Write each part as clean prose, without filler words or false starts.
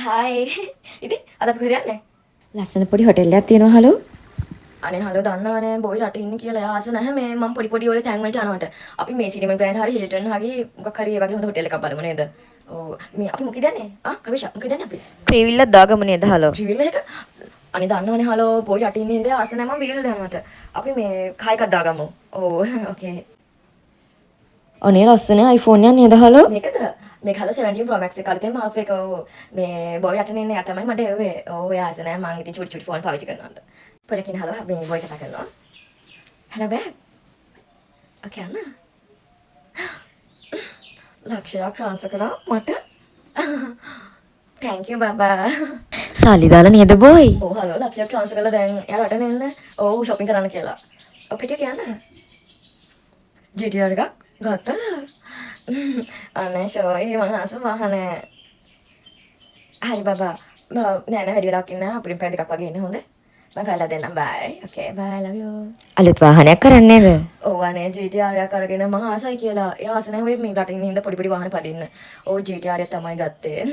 Hi. ඉතින් අද අපි කොහෙද යන්නේ? ලස්සන පොඩි හොටෙල් එකක් තියෙනවා හලෝ. අනේ හලෝ දන්නවනේ බොයි රට ඉන්නේ කියලා එයා ආස නැහැ මේ මම පොඩි ඔය තැන් වලට යනවට. අපි මේ සිටිමන් බ්‍රෑන්ඩ් හරි හිල්ටන් හරි මොකක් හරි ඒ වගේ හොඳ හොටෙල් එකක් බලමු නේද? ඔව් මේ අපි මොකද යන්නේ? කවිෂා මොකද යන්නේ අපි? ප්‍රීවිල්ල දාගමු නේද හලෝ. ත්‍රිවිල් එක අනේ දන්නවනේ හලෝ බොයි රට ඉන්නේ ඉඳලා ආස නැහැ මම වීල් යනවට. අපි මේ කාර් එකක් දාගමු. ඔව් ඕකේ. අනේ ලස්සන iPhone එකක් නේද හලෝ. මේකද? මේක හල 17 Pro Max එක අලුතෙන් ආපු එක. මේ බොයි රට ඉන්නේ යා තමයි මට ඔය ඔය ආස නැහැ මං ඉතින් චුටි ෆෝන් පාවිච්චි කරනවා. පොඩකින් හලෝ මේ බොයි කතා කරනවා. hello babe. Okay අන්න. ලක්ෂයක් ට්‍රාන්ස්ෆර් කරා මට. thank you බබා. සල්ලි දාලා නේද බෝයි. ඔව් හලෝ ලක්ෂයක් ට්‍රාන්ස්ෆර් කරලා දැන් එයා රට නෙන්න. ඔව් shopping කරන්න කියලා. ඔව් පිටිය කියන්න. GTR එකක් ගත්තද? අනේ ෂෝයි මං ආස වාහනේ. හරි බබා. නෑ වැඩි වෙලාවක් ඉන්න අපිට පැය දෙකක් වගේ ඉන්න හොඳ. මම කල්ලා දෙන්නම් bye. okay bye love you. අලුත් වාහනයක් කරන්නේද? ඔව් අනේ GTR එකක් අරගෙන මං ආසයි කියලා. එයා ආස නැහැ ඔය මේ රටින් ඉඳ පොඩි වාහන පදින්න. ඔව් GTR එක තමයි ගත්තේ.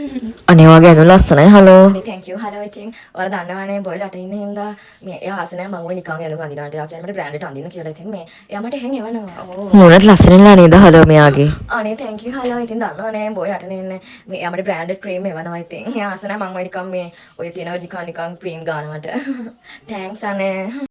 අනේ වගේ අඳු ලස්සනයි හලෝ. අනේ thank you හලෝ ඉතින් ඔයාලා දන්නවනේ බොයි රටින් ඉන්න හින්දා මේ එයා ආස නැහැ මං ඔය නිකන් ඇඳුම් අඳිනාට එයා කියන්නේ මට බ්‍රෑන්ඩ් එක අඳින්න කියලා. ඉතින් මේ එයා මට එහෙන් එවනවා. ඔව් මොනත් ලස්සනලා නේද හලෝ මෙයාගේ. අනේ thank you හලෝ ඉතින් දන්නවනේ බොයි රටින් ඉන්නේ මේ එයා මට බ්‍රෑන්ඩඩ් ක්‍රීම් එවනවා ඉතින්. එයා ආස නැහැ මං ඔය නිකන් මේ ඔය තියෙන නිකන් ක්‍රීම් ගන්නවට. thanks අනේ.